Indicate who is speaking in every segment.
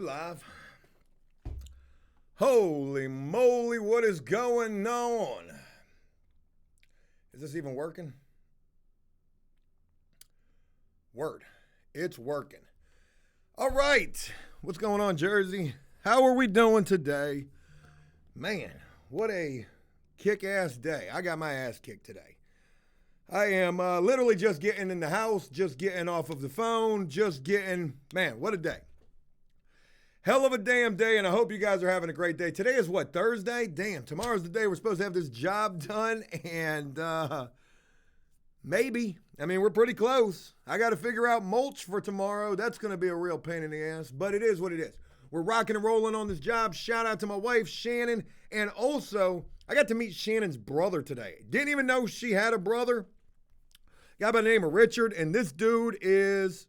Speaker 1: live. Holy moly, what is going on? Is this even working? Word. It's working. All right. What's going on, Jersey? How are we doing today? Man, what a kick-ass day. I got my ass kicked today. I am literally just getting in the house, just getting off of the phone, man, what a day. Hell of a damn day, and I hope you guys are having a great day. Today is what, Thursday? Damn, tomorrow's the day we're supposed to have this job done, and maybe. I mean, we're pretty close. I got to figure out mulch for tomorrow. That's going to be a real pain in the ass, but it is what it is. We're rocking and rolling on this job. Shout out to my wife, Shannon, and also, I got to meet Shannon's brother today. Didn't even know she had a brother. Guy by the name of Richard, and this dude is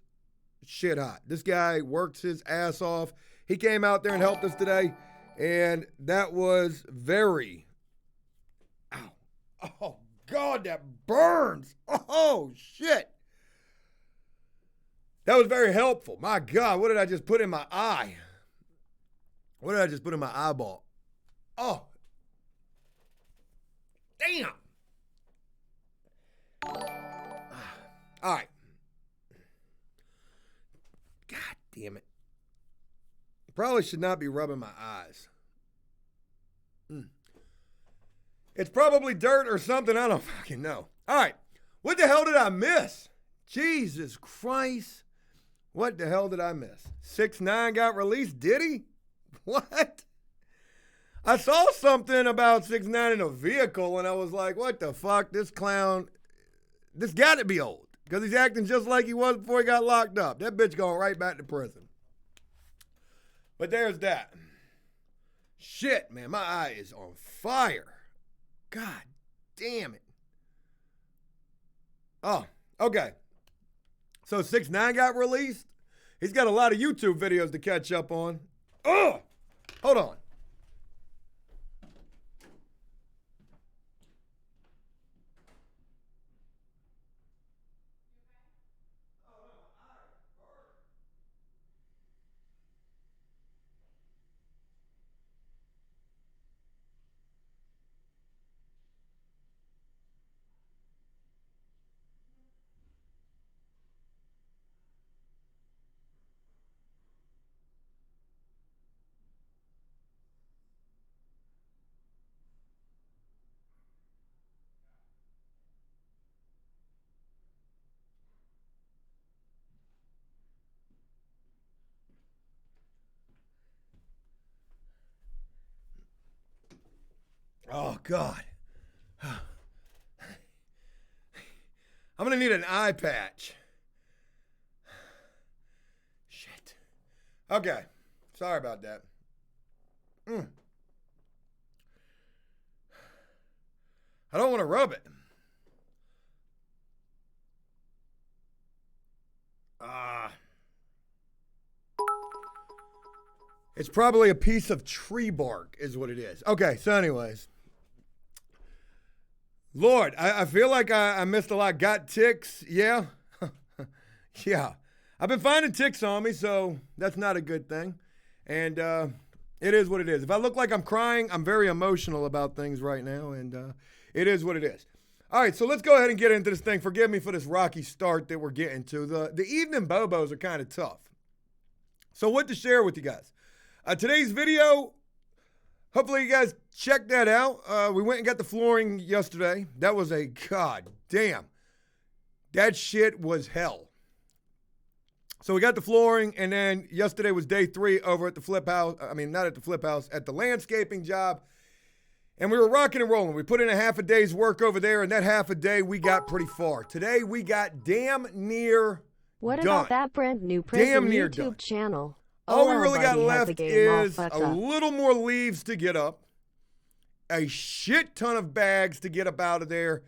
Speaker 1: shit hot. This guy works his ass off. He came out there and helped us today, and that was very, oh God, that burns. Oh shit. That was very helpful. My God, what did I just put in my eye? What did I just put in my eyeball? Oh, damn. All right. God damn it. Probably should not be rubbing my eyes. It's probably dirt or something. I don't fucking know. All right. What the hell did I miss? Jesus Christ. What the hell did I miss? 6ix9ine got released. Did he? What? I saw something about 6ix9ine in a vehicle, and I was like, what the fuck? This clown, this got to be old. Because he's acting just like he was before he got locked up. That bitch going right back to prison. But there's that. Shit, man, my eye is on fire. God damn it. Oh, okay. So 6ix9ine got released. He's got a lot of YouTube videos to catch up on. Oh, hold on. Oh, God. I'm going to need an eye patch. Shit. Okay. Sorry about that. I don't want to rub it. It's probably a piece of tree bark is what it is. Okay, so anyways. Lord, I feel like I missed a lot. Got ticks, yeah. Yeah. I've been finding ticks on me, so that's not a good thing. And it is what it is. If I look like I'm crying, I'm very emotional about things right now, and it is what it is. All right, so let's go ahead and get into this thing. Forgive me for this rocky start that we're getting to. The evening bobos are kind of tough. So what to share with you guys? Today's video, hopefully you guys checked that out. We went and got the flooring yesterday. That was a god damn. That shit was hell. So we got the flooring, and then yesterday was day 3 over at the flip house. I mean, not at the flip house, at the landscaping job. And we were rocking and rolling. We put in a half a day's work over there, and that half a day we got pretty far. Today we got damn near
Speaker 2: What
Speaker 1: done.
Speaker 2: about that brand new prison
Speaker 1: Damn near
Speaker 2: YouTube
Speaker 1: done.
Speaker 2: channel?
Speaker 1: All we really got
Speaker 2: buddy, has the
Speaker 1: left
Speaker 2: game all
Speaker 1: is
Speaker 2: fucked
Speaker 1: a
Speaker 2: up.
Speaker 1: little more leaves to get up, a shit ton of bags to get up out of there,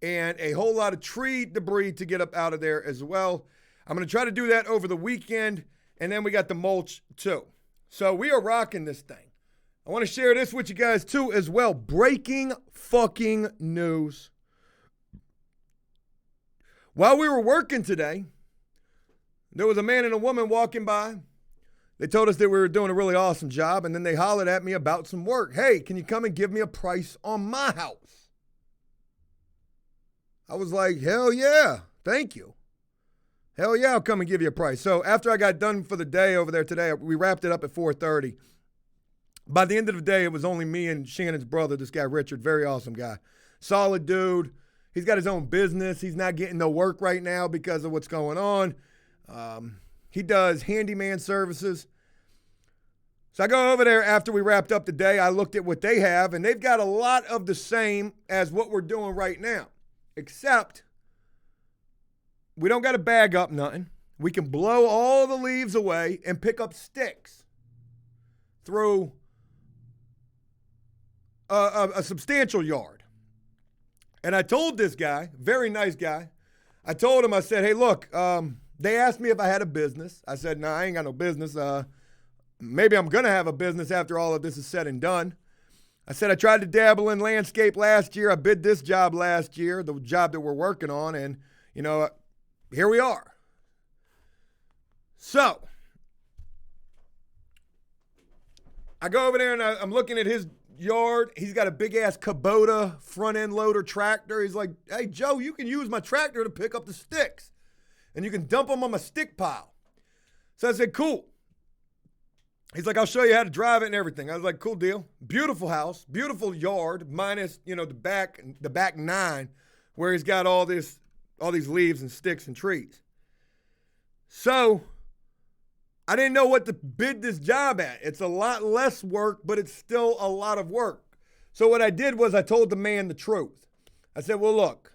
Speaker 1: and a whole lot of tree debris to get up out of there as well. I'm going to try to do that over the weekend, and then we got the mulch too. So we are rocking this thing. I want to share this with you guys too as well. Breaking fucking news. While we were working today, there was a man and a woman walking by. They told us that we were doing a really awesome job, and then they hollered at me about some work. Hey, can you come and give me a price on my house? I was like, hell yeah, thank you. Hell yeah, I'll come and give you a price. So after I got done for the day over there today, we wrapped it up at 4:30. By the end of the day, it was only me and Shannon's brother, this guy Richard, very awesome guy. Solid dude. He's got his own business. He's not getting no work right now because of what's going on. He does handyman services. So I go over there after we wrapped up the day. I looked at what they have, and they've got a lot of the same as what we're doing right now, except we don't got to bag up nothing. We can blow all the leaves away and pick up sticks through a substantial yard. And I told this guy, very nice guy, I told him, I said, hey, look, they asked me if I had a business. I said, no, I ain't got no business. Maybe I'm going to have a business after all of this is said and done. I said I tried to dabble in landscape last year. I bid this job last year, the job that we're working on, and, you know, here we are. So I go over there and I'm looking at his yard. He's got a big-ass Kubota front-end loader tractor. He's like, hey, Joe, you can use my tractor to pick up the sticks, and you can dump them on my stick pile. So I said, cool. He's like, I'll show you how to drive it and everything. I was like, cool deal. Beautiful house, beautiful yard, minus, you know, the back 9, where he's got all these leaves and sticks and trees. So I didn't know what to bid this job at. It's a lot less work, but it's still a lot of work. So what I did was I told the man the truth. I said, well, look,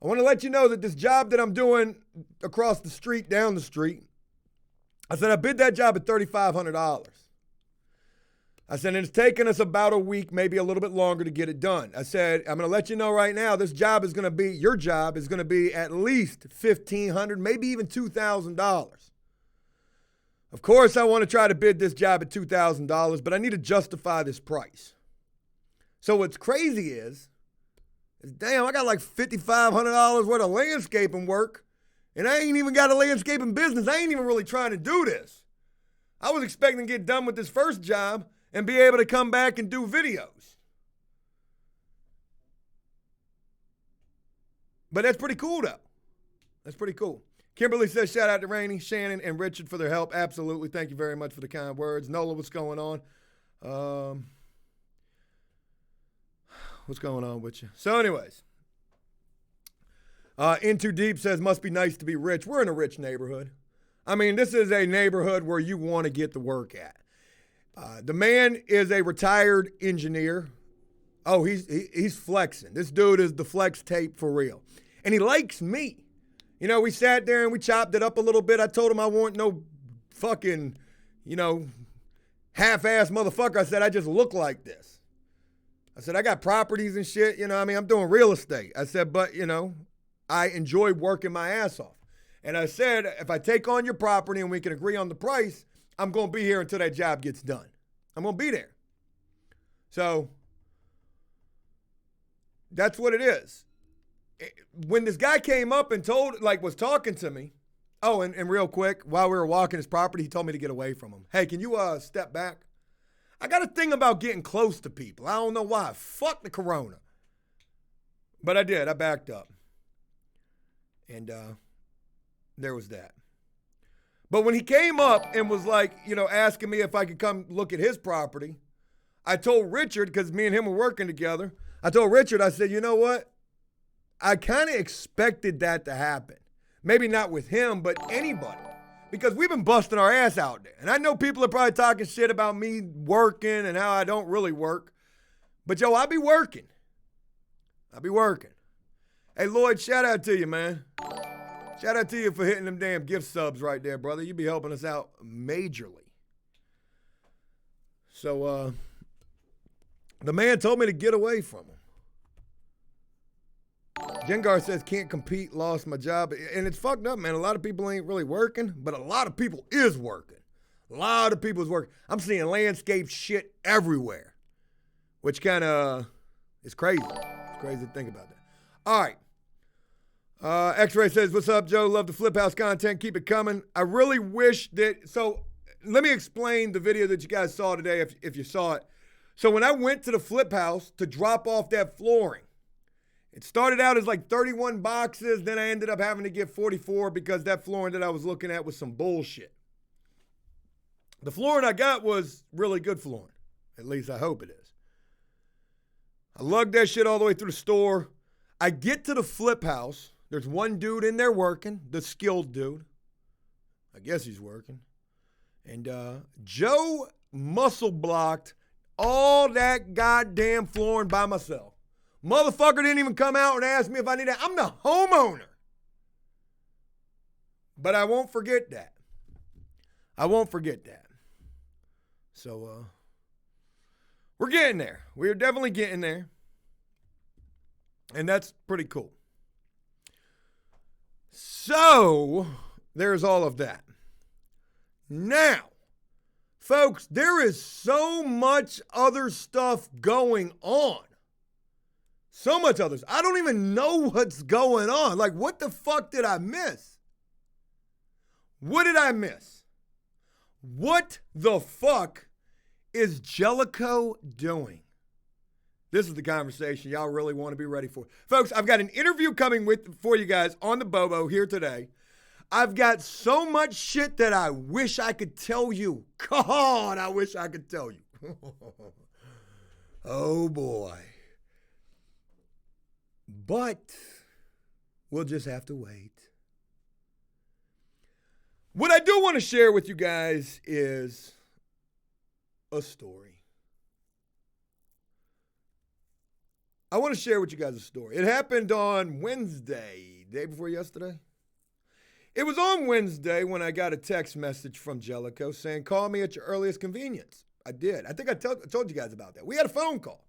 Speaker 1: I want to let you know that this job that I'm doing across the street, down the street, I said, I bid that job at $3,500. I said, and it's taken us about a week, maybe a little bit longer to get it done. I said, I'm going to let you know right now, this job is going to be, your job is going to be at least $1,500, maybe even $2,000. Of course, I want to try to bid this job at $2,000, but I need to justify this price. So what's crazy is damn, I got like $5,500 worth of landscaping work, and I ain't even got a landscaping business. I ain't even really trying to do this. I was expecting to get done with this first job and be able to come back and do videos. But that's pretty cool, though. That's pretty cool. Kimberly says, shout out to Rainey, Shannon, and Richard for their help. Absolutely. Thank you very much for the kind words. Nola, what's going on? What's going on with you? So anyways, In Too Deep says, must be nice to be rich. We're in a rich neighborhood. I mean, this is a neighborhood where you want to get the work at. The man is a retired engineer. Oh, he's flexing. This dude is the flex tape for real. And he likes me. You know, we sat there and we chopped it up a little bit. I told him I want no fucking, you know, half-ass motherfucker. I said, I just look like this. I said, I got properties and shit. You know, I mean, I'm doing real estate. I said, but, you know, I enjoy working my ass off. And I said, if I take on your property and we can agree on the price, I'm going to be here until that job gets done. I'm going to be there. So that's what it is. When this guy came up and was talking to me, and real quick, while we were walking his property, he told me to get away from him. Hey, can you step back? I got a thing about getting close to people. I don't know why. Fuck the corona. But I did. I backed up. And there was that. But when he came up and was like, you know, asking me if I could come look at his property, I told Richard, because me and him were working together, I told Richard, I said, you know what? I kind of expected that to happen. Maybe not with him, but anybody. Because we've been busting our ass out there. And I know people are probably talking shit about me working and how I don't really work. But, yo, I be working. Hey, Lloyd, shout out to you, man. Shout out to you for hitting them damn gift subs right there, brother. You be helping us out majorly. So, the man told me to get away from him. Jengar says, can't compete, lost my job. And it's fucked up, man. A lot of people ain't really working, but a lot of people is working. A lot of people is working. I'm seeing landscape shit everywhere, which kind of is crazy. It's crazy to think about that. All right. X-Ray says, what's up, Joe? Love the Flip House content. Keep it coming. I really wish that, so let me explain the video that you guys saw today if you saw it. So when I went to the flip house to drop off that flooring, it started out as like 31 boxes. Then I ended up having to get 44 because that flooring that I was looking at was some bullshit. The flooring I got was really good flooring. At least I hope it is. I lugged that shit all the way through the store. I get to the flip house. There's one dude in there working, the skilled dude. I guess he's working. And Joe muscle blocked all that goddamn flooring by myself. Motherfucker didn't even come out and ask me if I needed it. I'm the homeowner. But I won't forget that. I won't forget that. So, we're getting there. We're definitely getting there. And that's pretty cool. So, there's all of that. Now, folks, there is so much other stuff going on. So much others. I don't even know what's going on. Like, what the fuck did I miss? What did I miss? What the fuck is Jellicoe doing? This is the conversation y'all really want to be ready for. Folks, I've got an interview coming for you guys on the Bobo here today. I've got so much shit that I wish I could tell you. God, I wish I could tell you. Oh, boy. But we'll just have to wait. What I do want to share with you guys is a story. I want to share with you guys a story. It happened on Wednesday, day before yesterday. It was on Wednesday when I got a text message from Jellicoe saying, call me at your earliest convenience. I did. I think I told you guys about that. We had a phone call.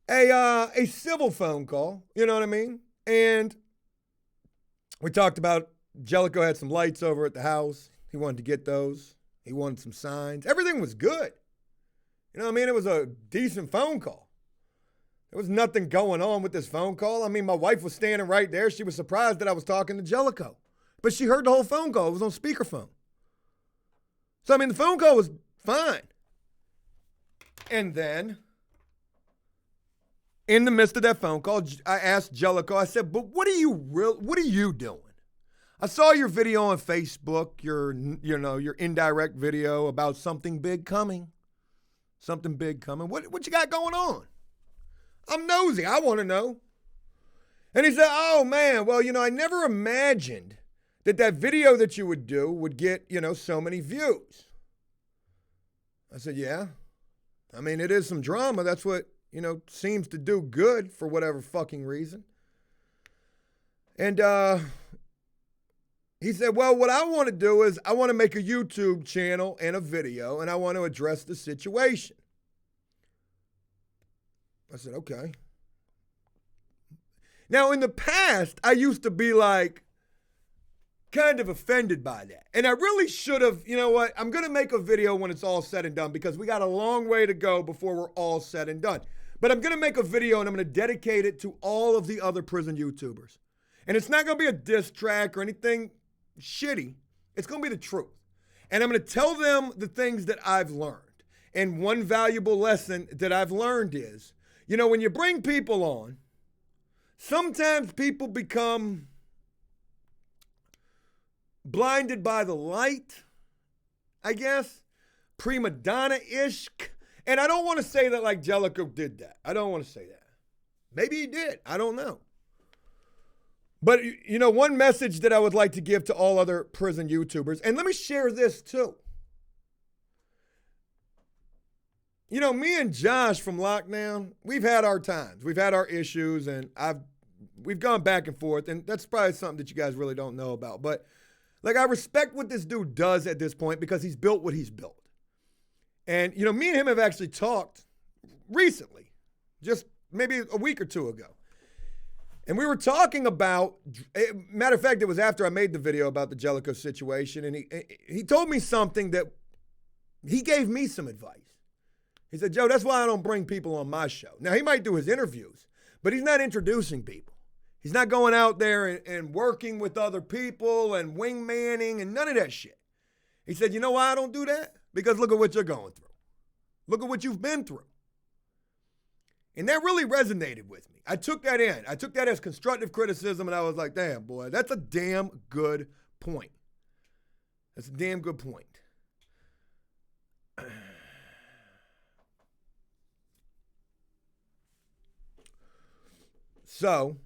Speaker 1: A civil phone call, you know what I mean? And we talked about Jellicoe had some lights over at the house. He wanted to get those. He wanted some signs. Everything was good. You know what I mean? It was a decent phone call. There was nothing going on with this phone call. I mean, my wife was standing right there. She was surprised that I was talking to Jellicoe. But she heard the whole phone call. It was on speakerphone. So, I mean, the phone call was fine. And then, in the midst of that phone call, I asked Jellicoe, I said, but what are you doing? I saw your video on Facebook, your indirect video about something big coming. Something big coming. What you got going on? I'm nosy. I want to know. And he said, oh, man, well, I never imagined that video that you would do would get, so many views. I said, yeah. I mean, it is some drama. That's what, seems to do good for whatever fucking reason. And he said, well, what I want to do is I want to make a YouTube channel and a video, and I want to address the situation. I said, okay. Now, in the past, I used to be like kind of offended by that. And I really should have, you know what? I'm going to make a video when it's all said and done because we got a long way to go before we're all said and done. But I'm going to make a video and I'm going to dedicate it to all of the other prison YouTubers. And it's not going to be a diss track or anything shitty. It's going to be the truth. And I'm going to tell them the things that I've learned. And one valuable lesson that I've learned is, when you bring people on, sometimes people become blinded by the light, I guess, prima donna-ish. And I don't want to say that like Jellicoe did that. I don't want to say that. Maybe he did. I don't know. But, one message that I would like to give to all other prison YouTubers, and let me share this too. Me and Josh from Lockdown, we've had our times. We've had our issues, and we've gone back and forth, and that's probably something that you guys really don't know about. But, I respect what this dude does at this point because he's built what he's built. And, me and him have actually talked recently, just maybe a week or two ago. And we were talking about, matter of fact, it was after I made the video about the Jellicoe situation, and he told me something that he gave me some advice. He said, Joe, that's why I don't bring people on my show. Now, he might do his interviews, but he's not introducing people. He's not going out there and working with other people and wingmanning and none of that shit. He said, you know why I don't do that? Because look at what you're going through. Look at what you've been through. And that really resonated with me. I took that in. I took that as constructive criticism, and I was like, damn, boy, that's a damn good point. That's a damn good point. So,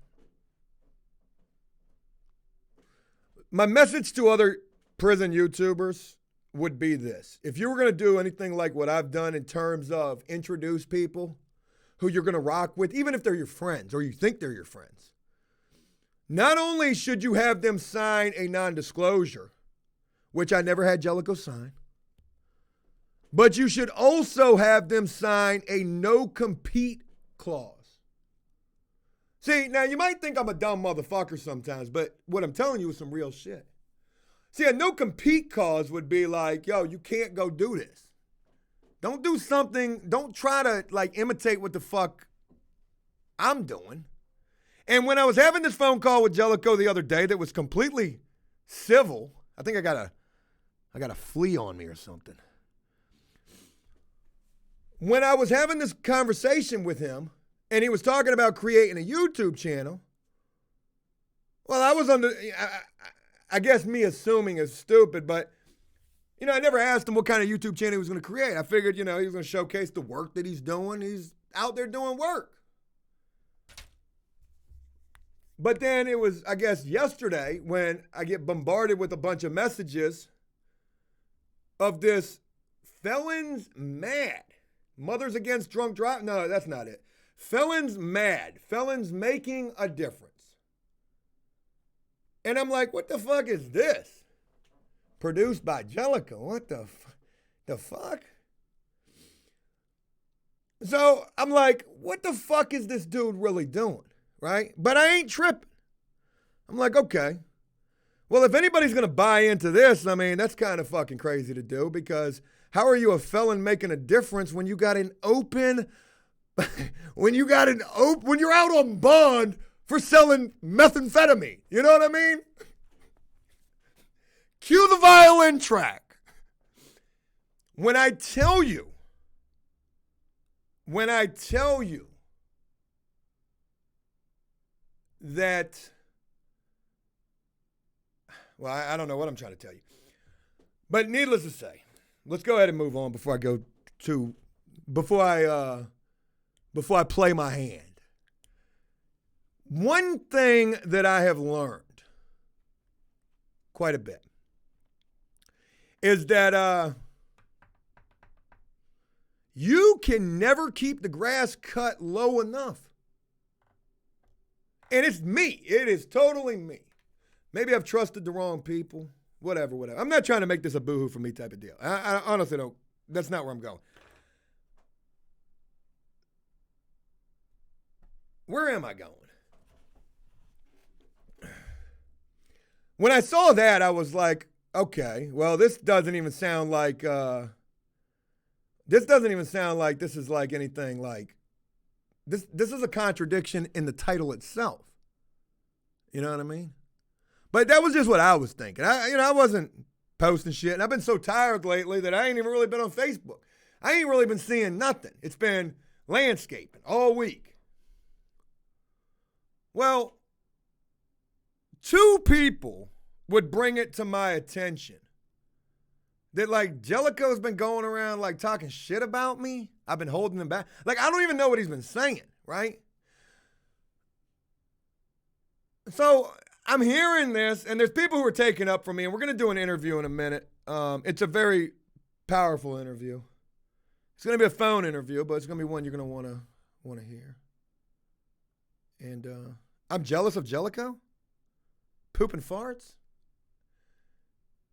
Speaker 1: my message to other prison YouTubers would be this. If you were going to do anything like what I've done in terms of introduce people who you're going to rock with, even if they're your friends or you think they're your friends, not only should you have them sign a non-disclosure, which I never had Jellicoe sign, but you should also have them sign a no-compete clause. See, now you might think I'm a dumb motherfucker sometimes, but what I'm telling you is some real shit. See, a no-compete clause would be like, yo, you can't go do this. Don't do something, don't try to like imitate what the fuck I'm doing. And when I was having this phone call with Jellicoe the other day that was completely civil, I think I got a flea on me or something. When I was having this conversation with him, and he was talking about creating a YouTube channel, well, I was under, I guess me assuming is stupid, but, you know, I never asked him what kind of YouTube channel he was going to create. I figured, you know, he was going to showcase the work that he's doing. He's out there doing work. But then it was, I guess, yesterday when I get bombarded with a bunch of messages of this felons mad. Mothers against drunk drive. No, that's not it. Felons mad. Felons making a difference. And I'm like, what the fuck is this? Produced by Jellicoe. What the fuck? So I'm like, what the fuck is this dude really doing? Right? But I ain't tripping. I'm like, okay. Well, if anybody's going to buy into this, I mean, that's kind of fucking crazy to do, because how are you a felon making a difference when you got an open, when you're out on bond for selling methamphetamine? You know what I mean? Cue the violin track. When I tell you that, well, I don't know what I'm trying to tell you. But needless to say, let's go ahead and move on before I play my hand. One thing that I have learned quite a bit is that you can never keep the grass cut low enough. And it's me. It is totally me. Maybe I've trusted the wrong people. Whatever. I'm not trying to make this a boohoo for me type of deal. I honestly don't. That's not where I'm going. Where am I going? When I saw that, I was like, okay, well, this doesn't even sound like this is like anything like this is a contradiction in the title itself. You know what I mean? But that was just what I was thinking. I wasn't posting shit, and I've been so tired lately that I ain't even really been on Facebook. I ain't really been seeing nothing. It's been landscaping all week. Well, 2 people would bring it to my attention that, like, Jellicoe's been going around, like, talking shit about me. I've been holding him back. Like, I don't even know what he's been saying, right? So I'm hearing this, and there's people who are taking up for me, and we're going to do an interview in a minute. It's a very powerful interview. It's going to be a phone interview, but it's going to be one you're going to want to hear. And I'm jealous of Jellicoe? Pooping farts?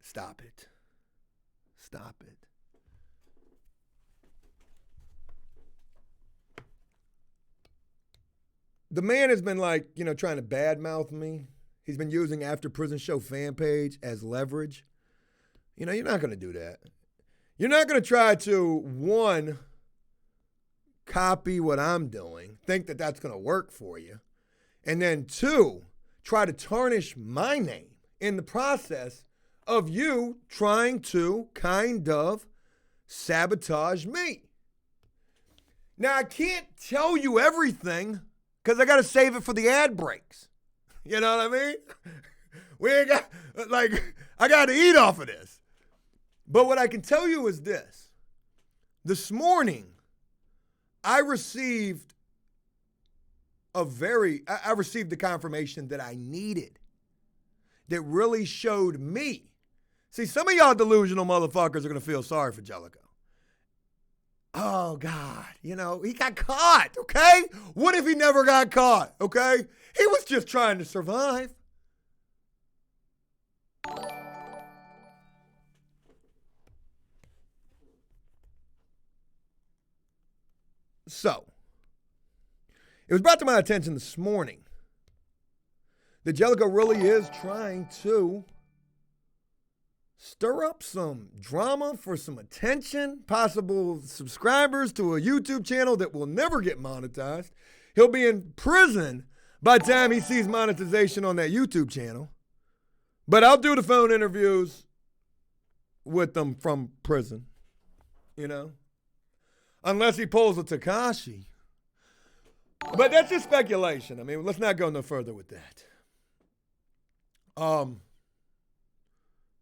Speaker 1: Stop it. Stop it. The man has been like, trying to badmouth me. He's been using After Prison Show fan page as leverage. You're not going to do that. You're not going to try to, 1, copy what I'm doing, think that that's going to work for you, and then 2, try to tarnish my name in the process of you trying to kind of sabotage me. Now, I can't tell you everything because I got to save it for the ad breaks. You know what I mean? We ain't got, I got to eat off of this. But what I can tell you is this. This morning, I received the confirmation that I needed, that really showed me. See, some of y'all delusional motherfuckers are going to feel sorry for Jellicoe. Oh, God, he got caught, okay? What if he never got caught, okay? He was just trying to survive. So, it was brought to my attention this morning that Jellicoe really is trying to stir up some drama for some attention, possible subscribers to a YouTube channel that will never get monetized. He'll be in prison by the time he sees monetization on that YouTube channel. But I'll do the phone interviews with them from prison, unless he pulls a Tekashi. But that's just speculation. I mean, let's not go no further with that.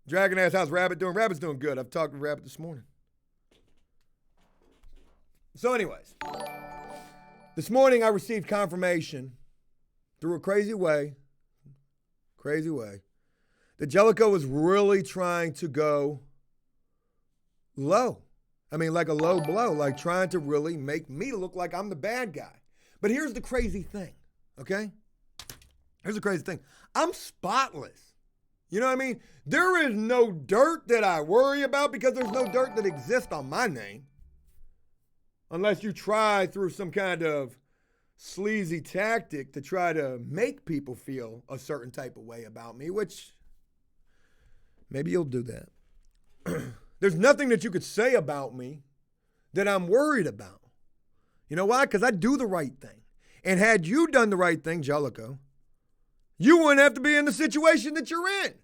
Speaker 1: Dragon ass, how's Rabbit doing? Rabbit's doing good. I've talked to Rabbit this morning. So anyways, this morning I received confirmation through a crazy way, that Jellicoe was really trying to go low. I mean, like a low blow, like trying to really make me look like I'm the bad guy. But here's the crazy thing, okay? Here's the crazy thing. I'm spotless. You know what I mean? There is no dirt that I worry about because there's no dirt that exists on my name. Unless you try through some kind of sleazy tactic to try to make people feel a certain type of way about me, which maybe you'll do that. There's nothing that you could say about me that I'm worried about. You know why? Because I do the right thing. And had you done the right thing, Jellicoe, you wouldn't have to be in the situation that you're in.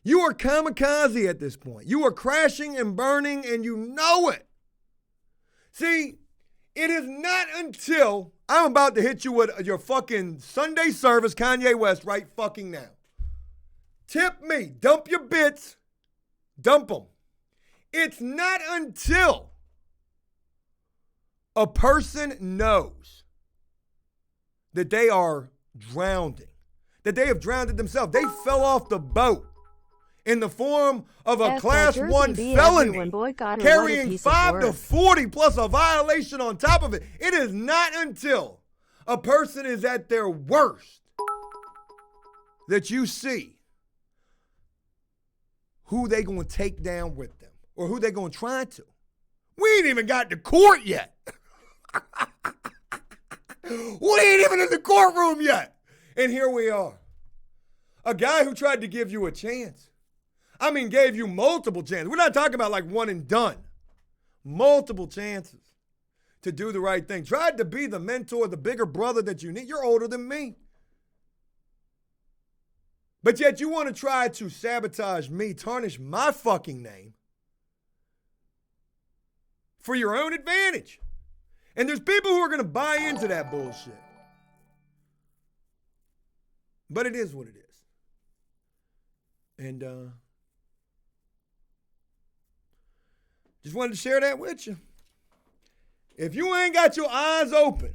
Speaker 1: You are kamikaze at this point. You are crashing and burning, and you know it. See, it is not until I'm about to hit you with your fucking Sunday service, Kanye West, right fucking now. Tip me. Dump your bits. Dump them. It's not until a person knows that they are drowning, that they have drowned themselves. They fell off the boat in the form of a Class 1 felony, carrying 5 to 40 plus a violation on top of it. It is not until a person is at their worst that you see who they going to take down with them or who they going to try to. We ain't even got to court yet. We ain't even in the courtroom yet. And here we are. A guy who tried to give you a chance. I mean, gave you multiple chances. We're not talking about like one and done. Multiple chances to do the right thing. Tried to be the mentor, the bigger brother that you need. You're older than me. But yet you want to try to sabotage me, tarnish my fucking name for your own advantage. And there's people who are going to buy into that bullshit. But it is what it is. And just wanted to share that with you. If you ain't got your eyes open,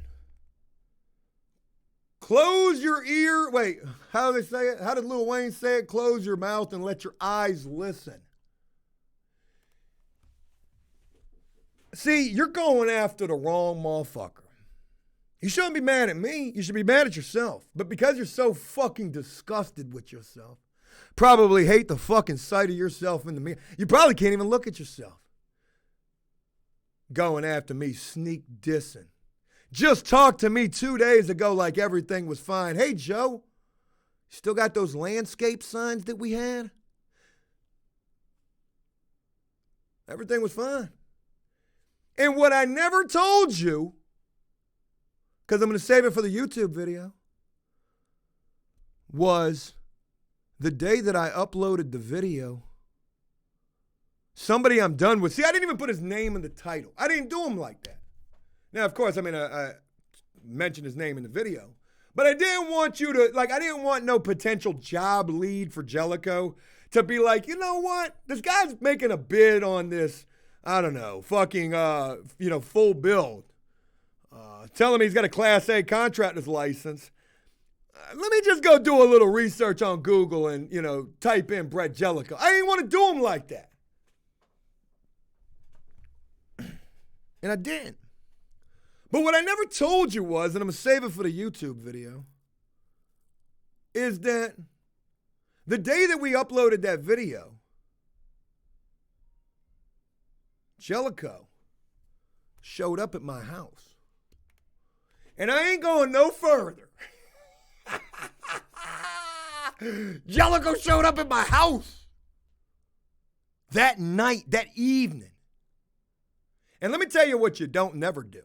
Speaker 1: close your ear. Wait, how do they say it? How did Lil Wayne say it? Close your mouth and let your eyes listen. See, you're going after the wrong motherfucker. You shouldn't be mad at me. You should be mad at yourself. But because you're so fucking disgusted with yourself, probably hate the fucking sight of yourself in the mirror, you probably can't even look at yourself. Going after me, sneak dissing. Just talked to me 2 days ago like everything was fine. Hey, Joe, still got those landscape signs that we had? Everything was fine. And what I never told you, because I'm going to save it for the YouTube video, was the day that I uploaded the video, somebody I'm done with. See, I didn't even put his name in the title. I didn't do him like that. Now, of course, I mentioned his name in the video. But I didn't want you to, I didn't want no potential job lead for Jellicoe to be like, you know what? This guy's making a bid on this, I don't know, fucking, full build. Tell him he's got a Class A contractor's license. Let me just go do a little research on Google and, type in Brett Jellicoe. I didn't want to do him like that. And I didn't. But what I never told you was, and I'm going to save it for the YouTube video, is that the day that we uploaded that video, Jellicoe showed up at my house. And I ain't going no further. Jellicoe showed up at my house that night, that evening. And let me tell you what you don't never do.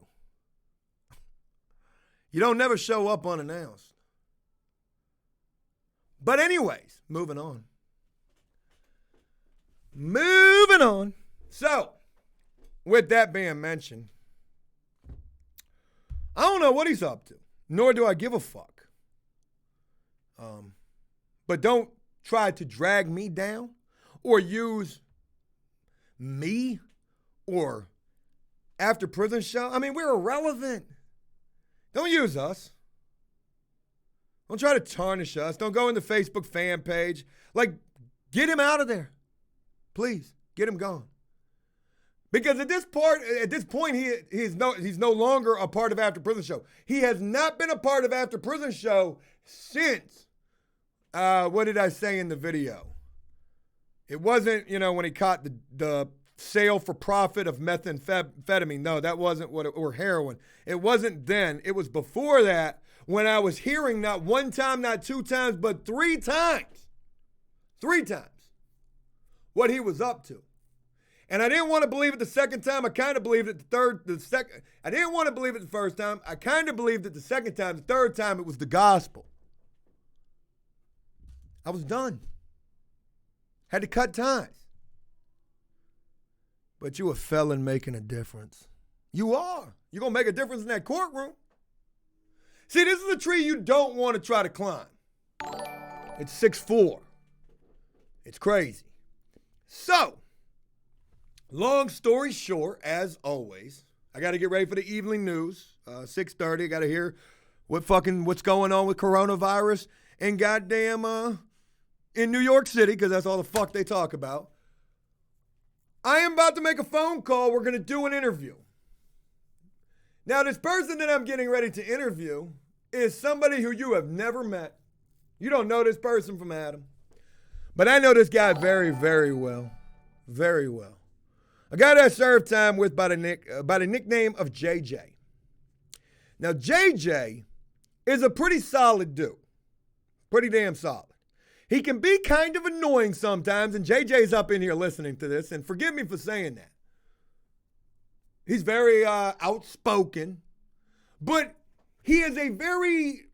Speaker 1: You don't never show up unannounced. But anyways, moving on. So, with that being mentioned, I don't know what he's up to, nor do I give a fuck. But don't try to drag me down or use me or After Prison Show. I mean, we're irrelevant. Don't use us. Don't try to tarnish us. Don't go in the Facebook fan page. Get him out of there. Please, get him gone. Because at this point, he's no longer a part of After Prison Show. He has not been a part of After Prison Show since, what did I say in the video? It wasn't, when he caught the sale for profit of methamphetamine. No, that wasn't or heroin. It wasn't then. It was before that when I was hearing not one time, not two times, but three times what he was up to. And I didn't want to believe it the second time. I kind of believed it I didn't want to believe it the first time. I kind of believed it the second time. The third time, it was the gospel. I was done. Had to cut ties. But you a felon making a difference. You are. You're going to make a difference in that courtroom. See, this is a tree you don't want to try to climb. It's 6'4". It's crazy. So, long story short, as always, I got to get ready for the evening news. 6:30, I got to hear what's going on with coronavirus and goddamn in New York City, because that's all the fuck they talk about. I am about to make a phone call. We're going to do an interview. Now, this person that I'm getting ready to interview is somebody who you have never met. You don't know this person from Adam. But I know this guy very, very well. Very well. A guy that I served time with by the nickname of JJ. Now, JJ is a pretty solid dude. Pretty damn solid. He can be kind of annoying sometimes, and JJ's up in here listening to this, and forgive me for saying that. He's very outspoken, but he is a very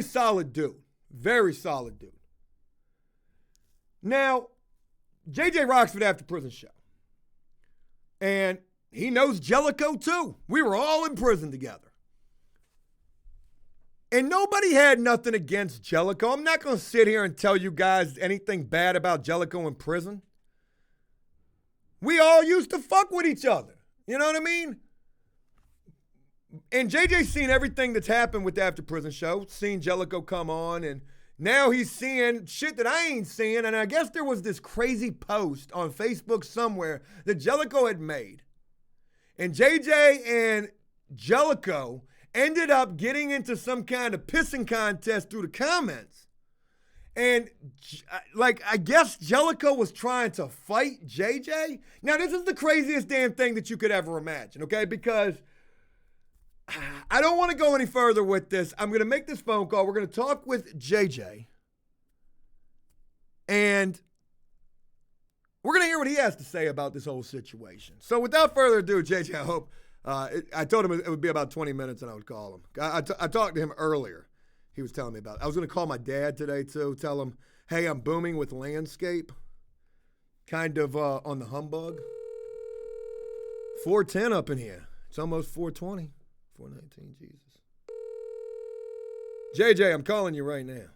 Speaker 1: solid dude. Very solid dude. Now, JJ rocks for the After Prison Show. And he knows Jellicoe too. We were all in prison together. And nobody had nothing against Jellicoe. I'm not going to sit here and tell you guys anything bad about Jellicoe in prison. We all used to fuck with each other. You know what I mean? And JJ's seen everything that's happened with the After Prison Show. Seen Jellicoe come on, and now he's seeing shit that I ain't seeing. And I guess there was this crazy post on Facebook somewhere that Jellicoe had made. And JJ and Jellicoe ended up getting into some kind of pissing contest through the comments. And, I guess Jellicoe was trying to fight JJ. Now, this is the craziest damn thing that you could ever imagine, okay? Because I don't want to go any further with this. I'm going to make this phone call. We're going to talk with JJ. And we're going to hear what he has to say about this whole situation. So, without further ado, JJ, I hope... I told him it would be about 20 minutes and I would call him. I talked to him earlier. he was telling me about. I was going to call my dad today, too, tell him, hey, I'm booming with landscape, kind of on the humbug. 410 up in here. It's almost 420. 419, Jesus. JJ, I'm calling you right now.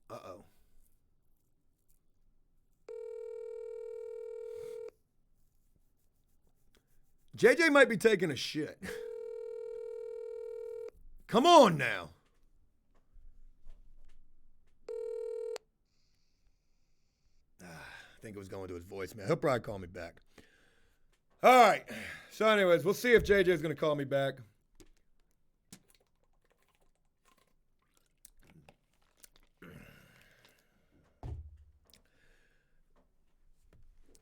Speaker 1: Uh-oh. JJ might be taking a shit. Come on now. I think it was going to his voicemail. He'll probably call me back. All right. So anyways, we'll see if JJ's going to call me back.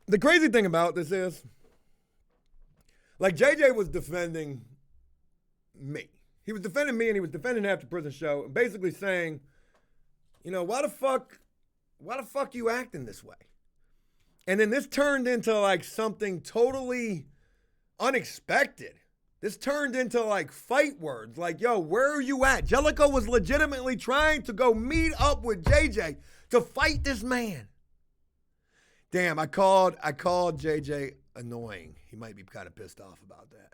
Speaker 1: The crazy thing about this is, like, JJ was defending me. He was defending me, and he was defending After Prison Show, basically saying, you know, why the fuck you acting this way? And then this turned into, like, something totally unexpected. This turned into, like, fight words. Like, yo, where are you at? Jellicoe was legitimately trying to go meet up with JJ to fight this man. Damn, I called JJ annoying. He might be kind of pissed off about that.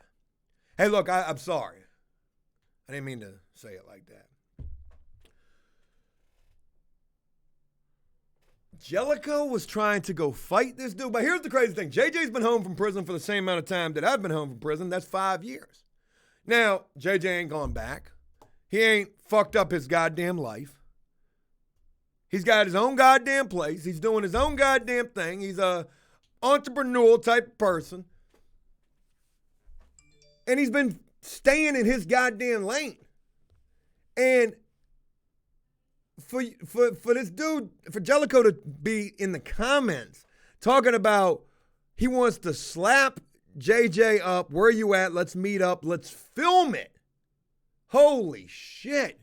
Speaker 1: Hey, look, I'm sorry. I didn't mean to say it like that. Jellicoe was trying to go fight this dude. But here's the crazy thing. JJ's been home from prison for the same amount of time that I've been home from prison. That's 5 years. Now, JJ ain't gone back. He ain't fucked up his goddamn life. He's got his own goddamn place. He's doing his own goddamn thing. He's a entrepreneurial type of person. And he's been staying in his goddamn lane. And for this dude, for Jellicoe to be in the comments talking about he wants to slap JJ up, where you at? Let's meet up. Let's film it. Holy shit.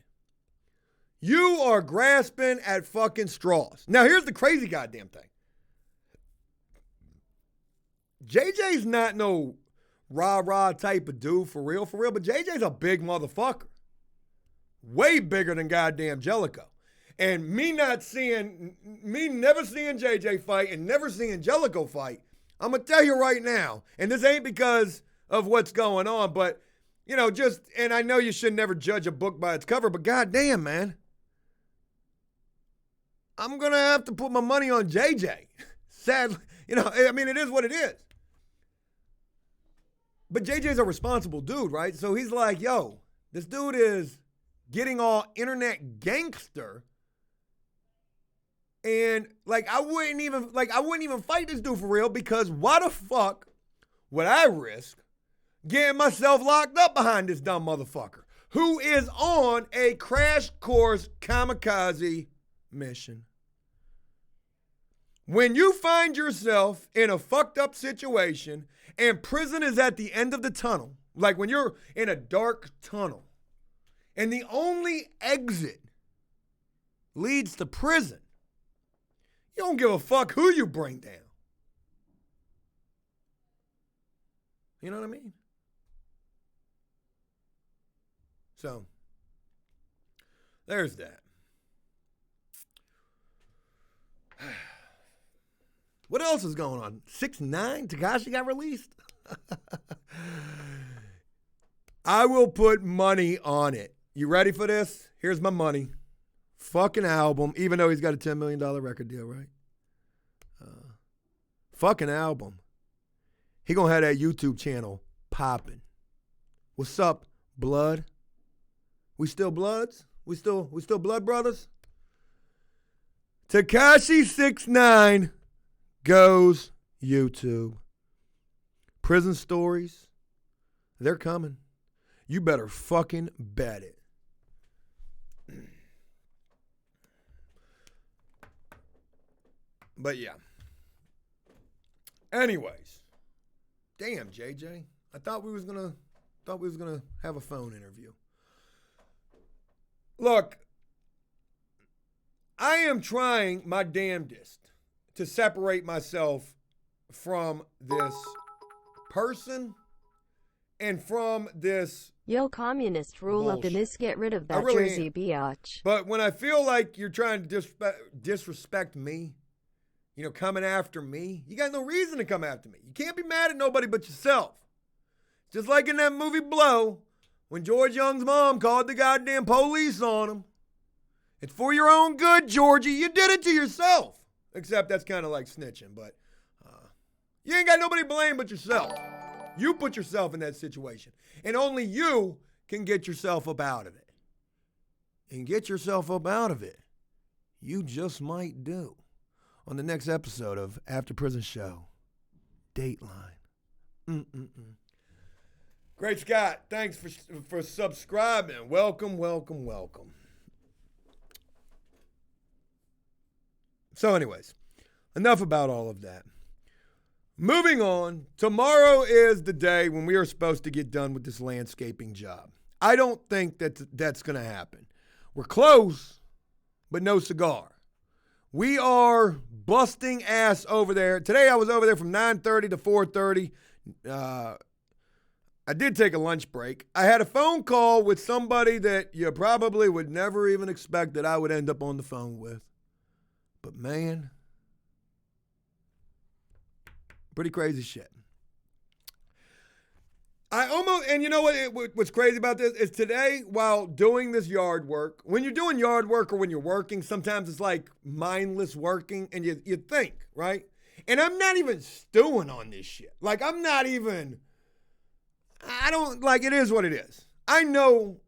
Speaker 1: You are grasping at fucking straws. Now, here's the crazy goddamn thing. JJ's not no rah-rah type of dude for real, but JJ's a big motherfucker. Way bigger than goddamn Jellicoe. And me never seeing JJ fight and never seeing Jellicoe fight, I'm going to tell you right now, and this ain't because of what's going on, but, you know, and I know you should never judge a book by its cover, but goddamn, man. I'm going to have to put my money on JJ. Sadly, you know, I mean, it is what it is. But JJ's a responsible dude, right? So he's like, yo, this dude is getting all internet gangster. And I wouldn't even fight this dude for real, because why the fuck would I risk getting myself locked up behind this dumb motherfucker who is on a crash course kamikaze mission? When you find yourself in a fucked up situation and prison is at the end of the tunnel, like when you're in a dark tunnel and the only exit leads to prison, you don't give a fuck who you bring down. You know what I mean? So, there's that. What else is going on? 6ix9ine? Tekashi got released? I will put money on it. You ready for this? Here's my money. Fucking album, even though he's got a $10 million record deal, right? Fucking album. He gonna have that YouTube channel popping. What's up, blood? We still bloods? We still blood brothers? Tekashi 6ix9ine goes YouTube. Prison stories, they're coming. You better fucking bet it. But yeah. Anyways. Damn, JJ. I thought we was gonna have a phone interview. Look, I am trying my damnedest to separate myself from this person and from this
Speaker 2: Yo, communist rule
Speaker 1: bullshit.
Speaker 2: up in this, get rid of that
Speaker 1: really
Speaker 2: Jersey biatch.
Speaker 1: But when I feel like you're trying to disrespect me, you know, coming after me, you got no reason to come after me. You can't be mad at nobody but yourself. Just like in that movie Blow, when George Young's mom called the goddamn police on him. It's for your own good, Georgie. You did it to yourself. Except that's kind of like snitching, but you ain't got nobody to blame but yourself. You put yourself in that situation. And only you can get yourself up out of it. And get yourself up out of it, you just might do. On the next episode of After Prison Show, Dateline. Great Scott, thanks for subscribing. Welcome, welcome, welcome. So anyways, enough about all of that. Moving on, tomorrow is the day when we are supposed to get done with this landscaping job. I don't think that's going to happen. We're close, but no cigar. We are busting ass over there. Today I was over there from 9:30 to 4:30. I did take a lunch break. I had a phone call with somebody that you probably would never even expect that I would end up on the phone with. But man, pretty crazy shit. And you know what's crazy about this is today, while doing this yard work, when you're doing yard work or when you're working, sometimes it's like mindless working and you think, right? And I'm not even stewing on this shit. Like it is what it is. I know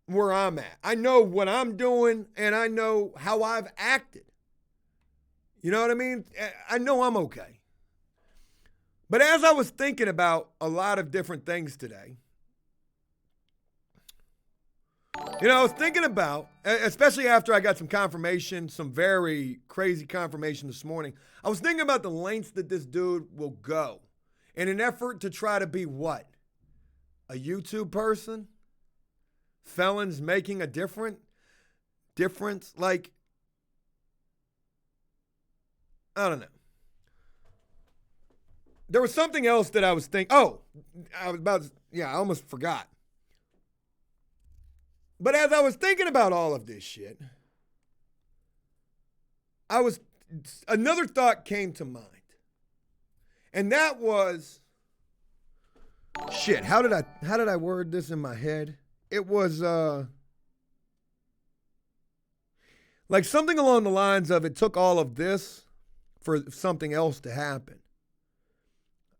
Speaker 1: where I'm at. I know what I'm doing and I know how I've acted. You know what I mean? I know I'm okay. But as I was thinking about a lot of different things today, you know, I was thinking about, especially after I got some confirmation, some very crazy confirmation this morning, I was thinking about the lengths that this dude will go in an effort to try to be what? A YouTube person? Felons making a difference? Like, I don't know. There was something else that I was thinking. I almost forgot. But as I was thinking about all of this shit, another thought came to mind. And that was, shit, how did I word this in my head? It was like something along the lines of it took all of this for something else to happen.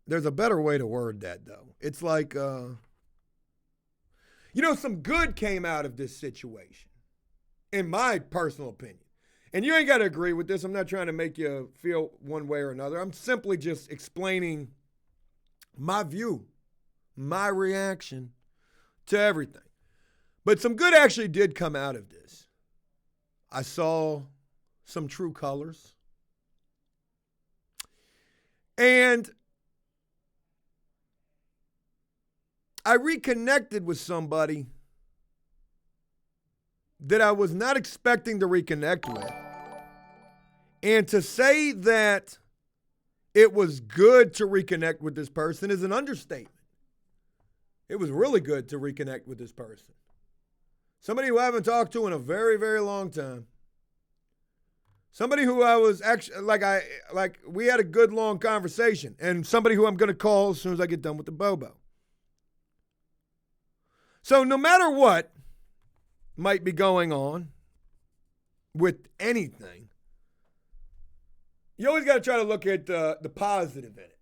Speaker 1: There's a better way to word that, though. It's like, some good came out of this situation, in my personal opinion. And you ain't got to agree with this. I'm not trying to make you feel one way or another. I'm simply just explaining my view, my reaction to everything. But some good actually did come out of this. I saw some true colors. And I reconnected with somebody that I was not expecting to reconnect with. And to say that it was good to reconnect with this person is an understatement. It was really good to reconnect with this person. Somebody who I haven't talked to in a very, very long time. Somebody who I was actually, we had a good long conversation. And somebody who I'm going to call as soon as I get done with the Bobo. So no matter what might be going on with anything, you always got to try to look at the positive in it.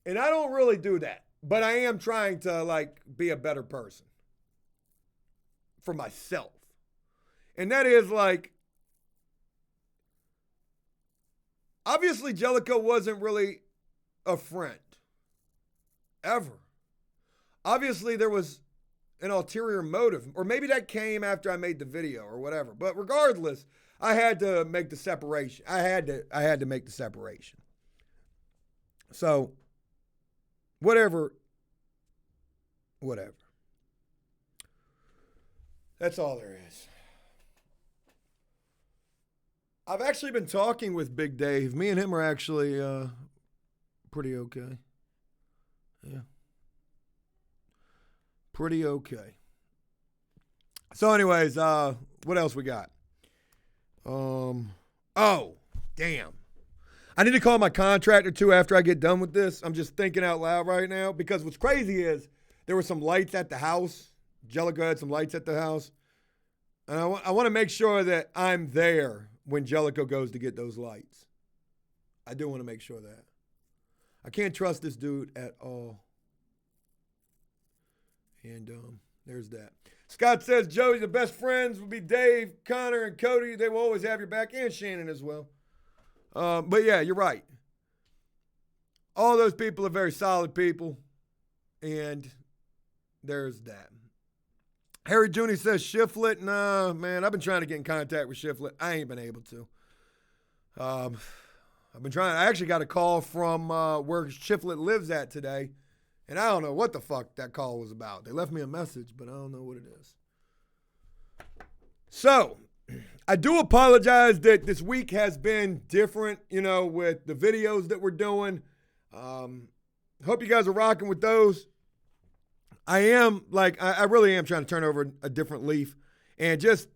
Speaker 1: And I don't really do that. But I am trying to, be a better person for myself. And that is, obviously Jellicoe wasn't really a friend. Ever. Obviously there was an ulterior motive. Or maybe that came after I made the video or whatever. But regardless, I had to make the separation. I had to make the separation. So, whatever. That's all there is. I've actually been talking with Big Dave. Me and him are actually pretty okay. Yeah. pretty okay. So anyways, what else we got? Oh, damn. I need to call my contractor too after I get done with this. I'm just thinking out loud right now because what's crazy is there were some lights at the house. Jellicoe had some lights at the house. And I want to make sure that I'm there when Jellicoe goes to get those lights. I do want to make sure of that. I can't trust this dude at all. And there's that. Scott says, Joey, the best friends would be Dave, Connor, and Cody. They will always have your back, and Shannon as well. But yeah, you're right. All those people are very solid people. And there's that. Harry Jr. says, Shiflet. Nah, man, I've been trying to get in contact with Shiflet. I ain't been able to. I've been trying. I actually got a call from where Shiflet lives at today. And I don't know what the fuck that call was about. They left me a message, but I don't know what it is. So, I do apologize that this week has been different, with the videos that we're doing. Hope you guys are rocking with those. I really am trying to turn over a different leaf and just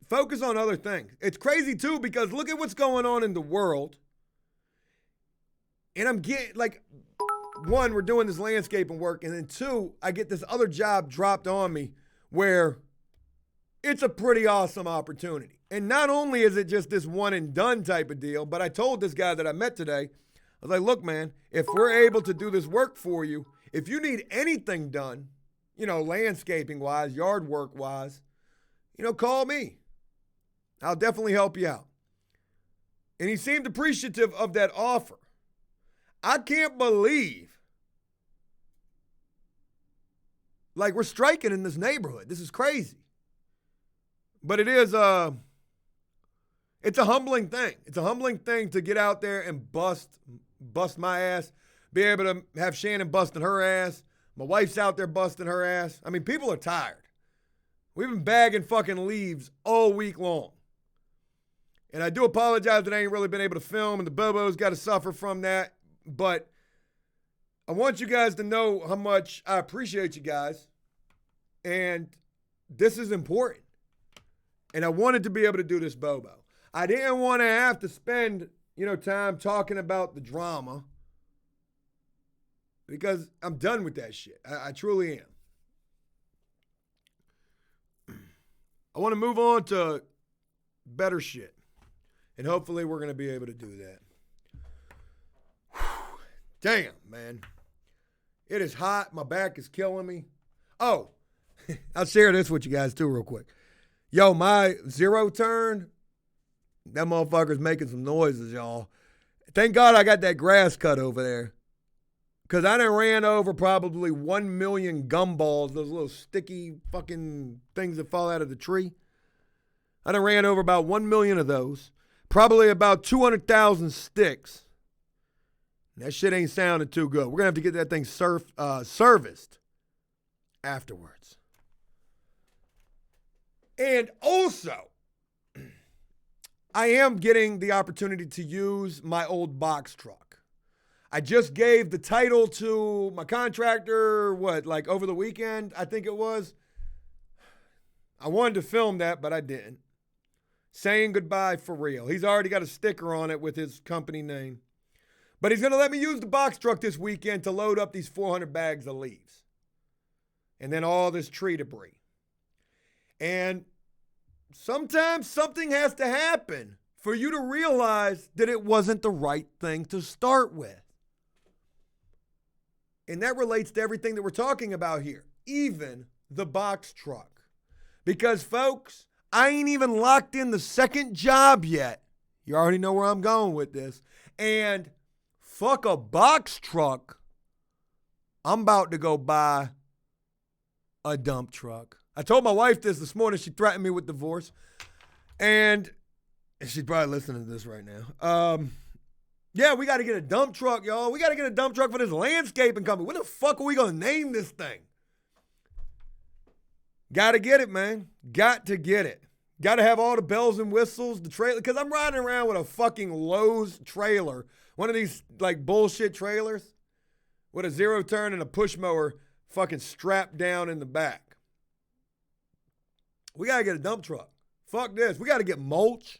Speaker 1: focus on other things. It's crazy, too, because look at what's going on in the world. And I'm getting, one, we're doing this landscaping work, and then two, I get this other job dropped on me where it's a pretty awesome opportunity. And not only is it just this one and done type of deal, but I told this guy that I met today, I was like, look, man, if we're able to do this work for you, if you need anything done, landscaping-wise, yard work-wise, call me. I'll definitely help you out. And he seemed appreciative of that offer. I can't believe, we're striking in this neighborhood. This is crazy. But it is, it's a humbling thing. It's a humbling thing to get out there and bust my ass, be able to have Shannon busting her ass. My wife's out there busting her ass. I mean, people are tired. We've been bagging fucking leaves all week long. And I do apologize that I ain't really been able to film, and the Bobo's got to suffer from that. But I want you guys to know how much I appreciate you guys. And this is important. And I wanted to be able to do this Bobo. I didn't want to have to spend, time talking about the drama. Because I'm done with that shit. I truly am. I want to move on to better shit. And hopefully we're going to be able to do that. Damn, man. It is hot. My back is killing me. Oh, I'll share this with you guys too real quick. Yo, my zero turn, that motherfucker's making some noises, y'all. Thank God I got that grass cut over there. Because I done ran over probably 1 million gumballs, those little sticky fucking things that fall out of the tree. I done ran over about 1 million of those. Probably about 200,000 sticks. That shit ain't sounding too good. We're going to have to get that thing serviced afterwards. And also, I am getting the opportunity to use my old box truck. I just gave the title to my contractor, over the weekend, I think it was. I wanted to film that, but I didn't. Saying goodbye for real. He's already got a sticker on it with his company name. But he's going to let me use the box truck this weekend to load up these 400 bags of leaves. And then all this tree debris. And sometimes something has to happen for you to realize that it wasn't the right thing to start with. And that relates to everything that we're talking about here, even the box truck. Because, folks, I ain't even locked in the second job yet. You already know where I'm going with this. And fuck a box truck, I'm about to go buy a dump truck. I told my wife this morning. She threatened me with divorce. And she's probably listening to this right now. Yeah, we got to get a dump truck, y'all. We got to get a dump truck for this landscaping company. What the fuck are we going to name this thing? Got to get it, man. Got to get it. Got to have all the bells and whistles, the trailer. Because I'm riding around with a fucking Lowe's trailer. One of these, bullshit trailers with a zero turn and a push mower fucking strapped down in the back. We got to get a dump truck. Fuck this. We got to get mulch.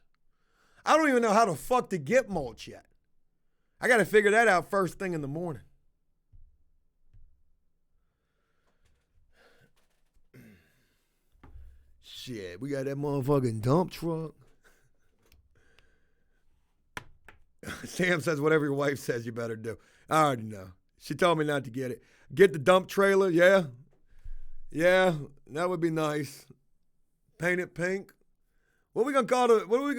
Speaker 1: I don't even know how the fuck to get mulch yet. I got to figure that out first thing in the morning. Shit, we got that motherfucking dump truck. Sam says, whatever your wife says, you better do. I already know. She told me not to get it. Get the dump trailer, yeah. Yeah, that would be nice. Paint it pink. What are we gonna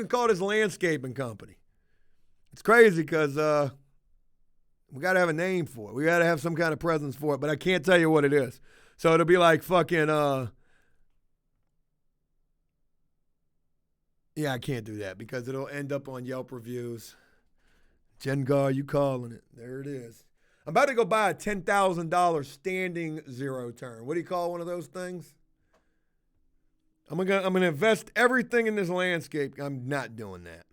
Speaker 1: call this landscaping company? It's crazy because we gotta have a name for it. We gotta have some kind of presence for it, but I can't tell you what it is. So it'll be like fucking yeah, I can't do that because it'll end up on Yelp reviews. Jengar, you calling it. There it is. I'm about to go buy a $10,000 standing zero turn. What do you call one of those things? I'm gonna invest everything in this landscape. I'm not doing that.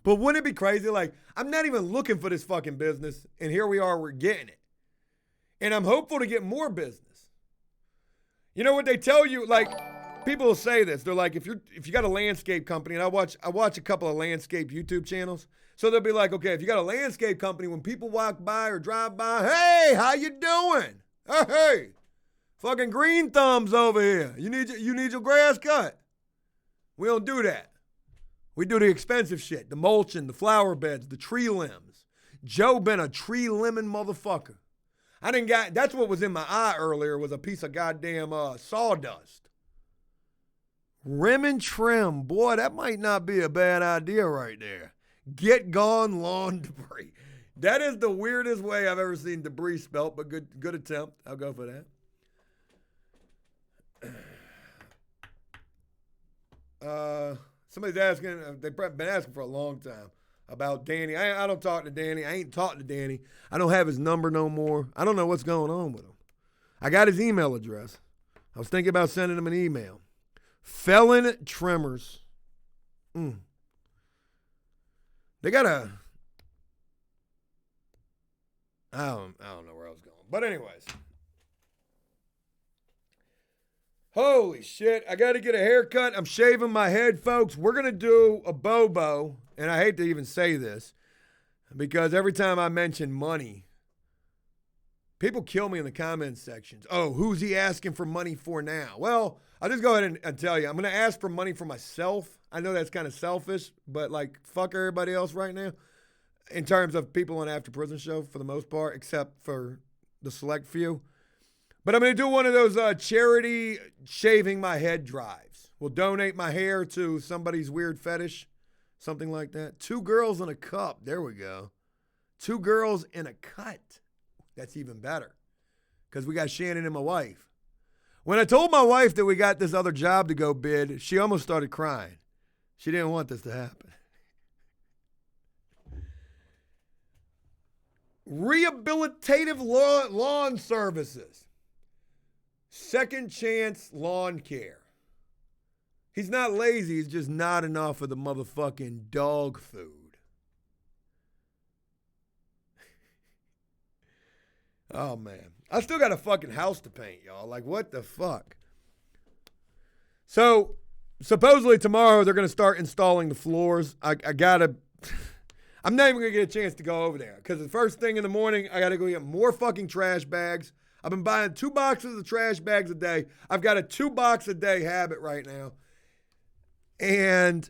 Speaker 1: But wouldn't it be crazy? Like, I'm not even looking for this fucking business, and here we are, we're getting it. And I'm hopeful to get more business. You know what they tell you? Like, people will say this. They're like, if you got a landscape company, and I watch a couple of landscape YouTube channels. So they'll be like, okay, if you got a landscape company, when people walk by or drive by, hey, how you doing? Hey, fucking green thumbs over here. You need your grass cut. We don't do that. We do the expensive shit, the mulching, the flower beds, the tree limbs. Joe been a tree limbing motherfucker. That's what was in my eye earlier was a piece of goddamn sawdust. Rim and trim, boy, that might not be a bad idea right there. Get gone lawn debris. That is the weirdest way I've ever seen debris spelt, but good attempt. I'll go for that. Somebody's asking, they've been asking for a long time about Danny. I don't talk to Danny. I ain't talked to Danny. I don't have his number no more. I don't know what's going on with him. I got his email address. I was thinking about sending him an email. Felon Tremors. They got I don't know where I was going. But anyways. Holy shit. I got to get a haircut. I'm shaving my head, folks. We're going to do a Bobo. And I hate to even say this. Because every time I mention money, people kill me in the comments sections. Oh, who's he asking for money for now? Well, I'll just go ahead and tell you. I'm going to ask for money for myself. I know that's kind of selfish, but like fuck everybody else right now in terms of people on After Prison Show for the most part, except for the select few. But I'm going to do one of those charity shaving my head drives. We'll donate my hair to somebody's weird fetish, something like that. 2 girls in a cup. There we go. 2 girls in a cut. That's even better because we got Shannon and my wife. When I told my wife that we got this other job to go bid, she almost started crying. She didn't want this to happen. Rehabilitative lawn services. Second chance lawn care. He's not lazy. He's just not enough of the motherfucking dog food. Oh, man. I still got a fucking house to paint, y'all. Like, what the fuck? So, supposedly tomorrow they're going to start installing the floors. I'm not even going to get a chance to go over there because the first thing in the morning, I got to go get more fucking trash bags. I've been buying 2 boxes of trash bags a day. I've got a 2 box a day habit right now. And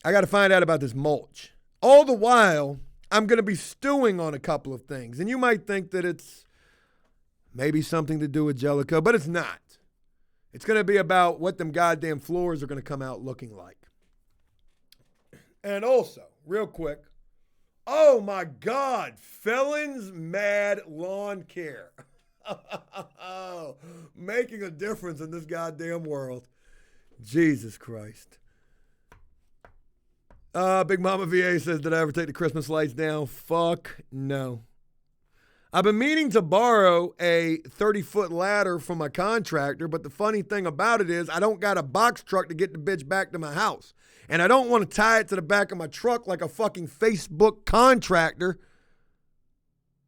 Speaker 1: I got to find out about this mulch. All the while, I'm going to be stewing on a couple of things. And you might think that it's maybe something to do with Jellicoe, but it's not. It's going to be about what them goddamn floors are going to come out looking like. And also, real quick, oh my God, Felons Mad Lawn Care. Making a difference in this goddamn world. Jesus Christ. Big Mama VA says, did I ever take the Christmas lights down? Fuck no. I've been meaning to borrow a 30-foot ladder from my contractor, but the funny thing about it is I don't got a box truck to get the bitch back to my house. And I don't want to tie it to the back of my truck like a fucking Facebook contractor.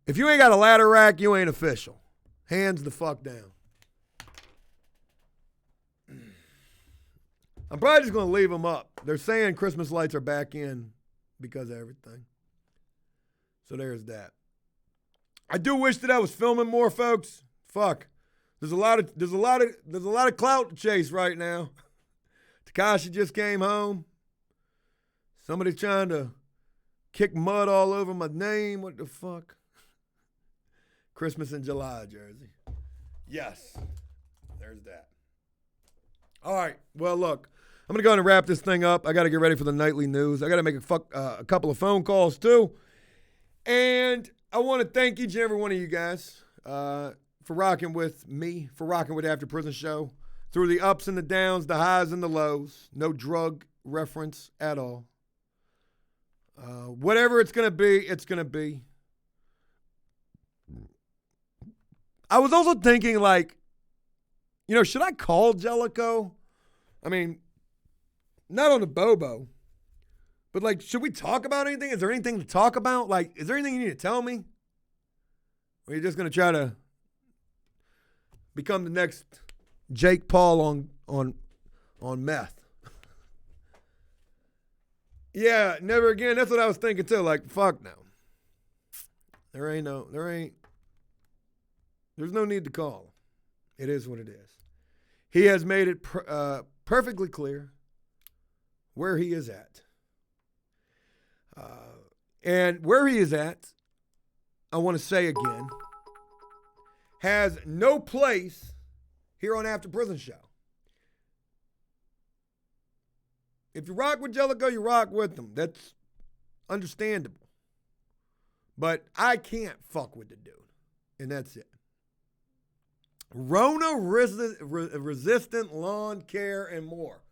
Speaker 1: If you ain't got a ladder rack, you ain't official. Hands the fuck down. I'm probably just going to leave them up. They're saying Christmas lights are back in because of everything. So there's that. I do wish that I was filming more, folks. Fuck. There's a lot of clout to chase right now. Takashi just came home. Somebody's trying to kick mud all over my name. What the fuck? Christmas in July, Jersey. Yes. There's that. All right. Well, look. I'm going to go ahead and wrap this thing up. I got to get ready for the nightly news. I got to make a couple of phone calls, too. And I want to thank each and every one of you guys for rocking with me, for rocking with After Prison Show. Through the ups and the downs, the highs and the lows. No drug reference at all. Whatever it's going to be, it's going to be. I was also thinking, like, should I call Jellicoe? I mean, not on the Bobo, but, like, should we talk about anything? Is there anything to talk about? Like, is there anything you need to tell me? Or are you just going to try to become the next Jake Paul on meth? Yeah, never again. That's what I was thinking, too. Like, fuck no. There's no need to call. It is what it is. He has made it perfectly clear where he is at. And where he is at, I want to say again, has no place here on After Prison Show. If you rock with Jellicoe, you rock with them. That's understandable. But I can't fuck with the dude. And that's it. Rona resistant lawn care and more.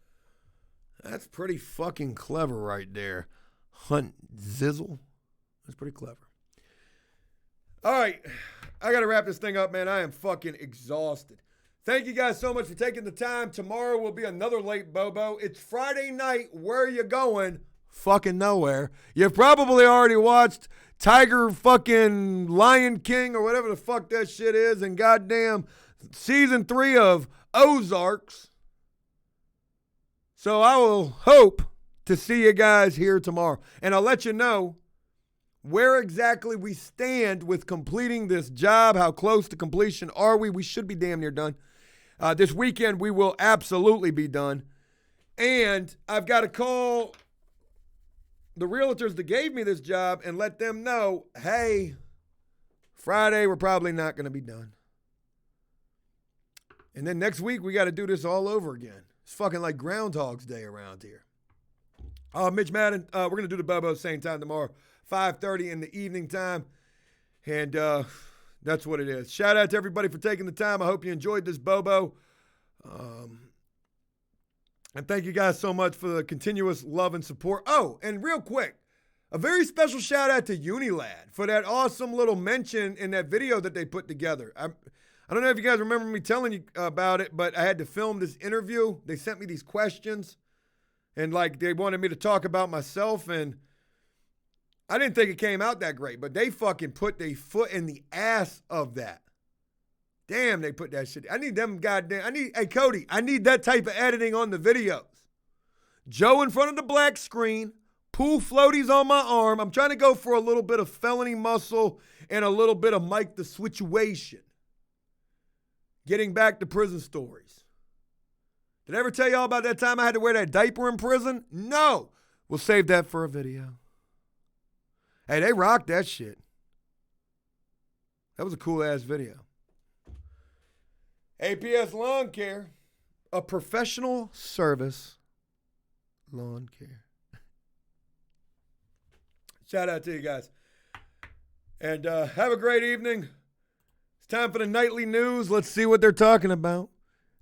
Speaker 1: That's pretty fucking clever right there. Hunt Zizzle. That's pretty clever. All right. I got to wrap this thing up, man. I am fucking exhausted. Thank you guys so much for taking the time. Tomorrow will be another late Bobo. It's Friday night. Where are you going? Fucking nowhere. You've probably already watched Tiger fucking Lion King or whatever the fuck that shit is and goddamn season 3 of Ozarks. So I will hope to see you guys here tomorrow. And I'll let you know where exactly we stand with completing this job. How close to completion are we? We should be damn near done. This weekend we will absolutely be done. And I've got to call the realtors that gave me this job and let them know, hey, Friday we're probably not going to be done. And then next week we got to do this all over again. It's fucking like Groundhog's Day around here. Mitch Madden, we're going to do the Bobo same time tomorrow, 5:30 in the evening time. And that's what it is. Shout out to everybody for taking the time. I hope you enjoyed this Bobo. And thank you guys so much for the continuous love and support. Oh, and real quick, a very special shout out to Unilad for that awesome little mention in that video that they put together. I don't know if you guys remember me telling you about it, but I had to film this interview. They sent me these questions, and like they wanted me to talk about myself, and I didn't think it came out that great, but they fucking put their foot in the ass of that. Damn, they put that shit. I need them goddamn. Hey, Cody, I need that type of editing on the videos. Joe in front of the black screen, pool floaties on my arm. I'm trying to go for a little bit of felony muscle and a little bit of Mike the Switchuation. Getting back to prison stories. Did I ever tell y'all about that time I had to wear that diaper in prison? No. We'll save that for a video. Hey, they rocked that shit. That was a cool-ass video. APS Lawn Care, a professional service lawn care. Shout out to you guys. And have a great evening. It's time for the nightly news. Let's see what they're talking about.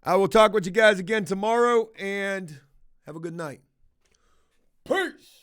Speaker 1: I will talk with you guys again tomorrow, and have a good night. Peace.